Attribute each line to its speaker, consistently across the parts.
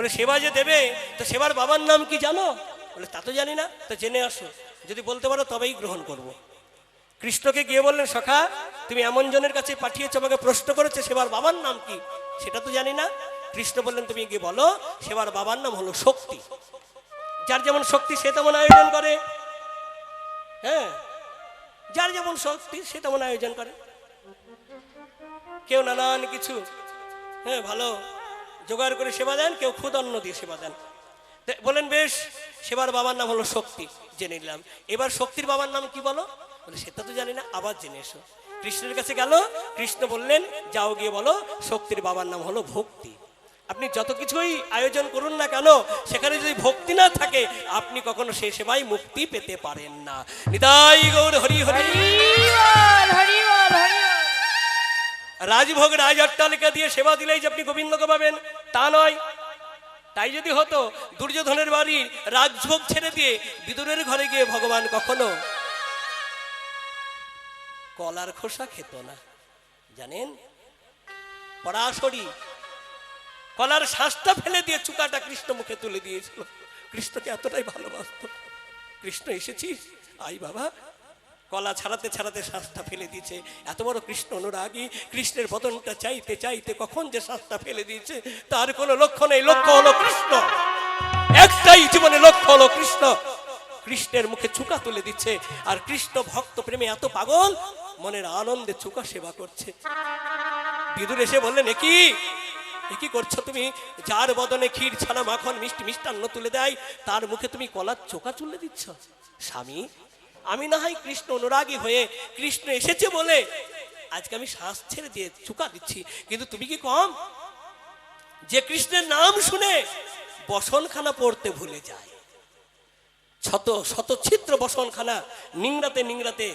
Speaker 1: বলে সেবা যে দেবে, তো সেবার বাবার নাম কি জানো? বলে তা তো জানি না। তো জেনে আসো, যদি বলতে পারো তবেই গ্রহণ করব। কৃষ্ণকে গিয়ে বললেন, সখা তুমি এমন জনের কাছে পাঠিয়েছো, আমাকে প্রশ্ন করেছে সেবার বাবার নাম কি, সেটা তো জানি না। কৃষ্ণ বললেন, তুমি গিয়ে বলো সেবার বাবার নাম হলো শক্তি। যার যেমন শক্তি সে তেমন আয়োজন করে। হ্যাঁ, যার যেমন শক্তি সে তেমন আয়োজন করে। কেউ নানান কিছু হ্যাঁ ভালো জোগাড় করে সেবা দেন, কেউ খুদ অন্ন দিয়ে সেবা দেন। বলেন বেশ, সেবার বাবার নাম হলো শক্তি, জেনে নিলাম। এবার শক্তির বাবার নাম কি বলো? বলে সেটা তো জানি না, আবার জেনে এসো। কৃষ্ণের কাছে গেল, কৃষ্ণ বললেন, যাও গিয়ে বলো শক্তির বাবার নাম হলো ভক্তি। আপনি যত কিছুই আয়োজন করুন না কেন, সেখানে যদি ভক্তি না থাকে, আপনি কখনো সেই সেবায় মুক্তি পেতে পারেন না। নিতাই গৌর হরি হরি। রাজভোগ রাজ অট্টালিকা দিয়ে সেবা দিলেই যে আপনি গোবিন্দকে পাবেন তা নয়। তাই যদি হতো, দুর্যোধনের বাড়ির রাজভোগ ছেড়ে দিয়ে বিদুরের ঘরে গিয়ে ভগবান কখনো কলার খোসা খেত না। জানেন, পরাশরী কলার শ্বাসটা ফেলে দিয়ে চুকাটা কৃষ্ণ মুখে তুলে দিয়েছিল। কৃষ্ণকে এতটাই ভালোবাসত। কৃষ্ণ এসেছিস, আই বাবা। কলা ছাড়াতে ছাড়াতে শ্বাসটা ফেলে দিয়েছে। এত বড় কৃষ্ণ অনুরাগী, কৃষ্ণের বদনটা চাইতে চাইতে কখন যে শ্বাসটা ফেলে দিয়েছে তার কোনো লক্ষ্য নেই। লক্ষ্য হলো কৃষ্ণ, একটাই জীবনে লক্ষ্য হলো কৃষ্ণ। কৃষ্ণের মুখে চুকা তুলে দিচ্ছে। আর কৃষ্ণ ভক্ত প্রেমে এত পাগল, মনের আনন্দে চুকা সেবা করছে। বিদুর এসে বললেন, কি করছো তুমি? যার বদনে ক্ষীর ছানা মাখন মিষ্টি মিষ্টান্ন তুলে দেয়, তার মুখে তুমি কলার চোকা তুলে দিচ্ছ। স্বামী, আমি না হয় কৃষ্ণ অনুরাগী হয়ে কৃষ্ণ এসেছে বলে আজকে আমি শ্বাস ছেড়ে দিয়ে চুকা দিচ্ছি, কিন্তু তুমি কি কম? যে কৃষ্ণের নাম শুনে বসনখানা পড়তে ভুলে যায়, শত শত ছিদ্র বসনখানা নিংড়াতে নিংড়াতে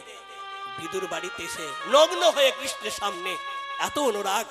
Speaker 1: বিদুর বাড়িতে এসে নগ্ন হয়ে কৃষ্ণের সামনে এত অনুরাগ।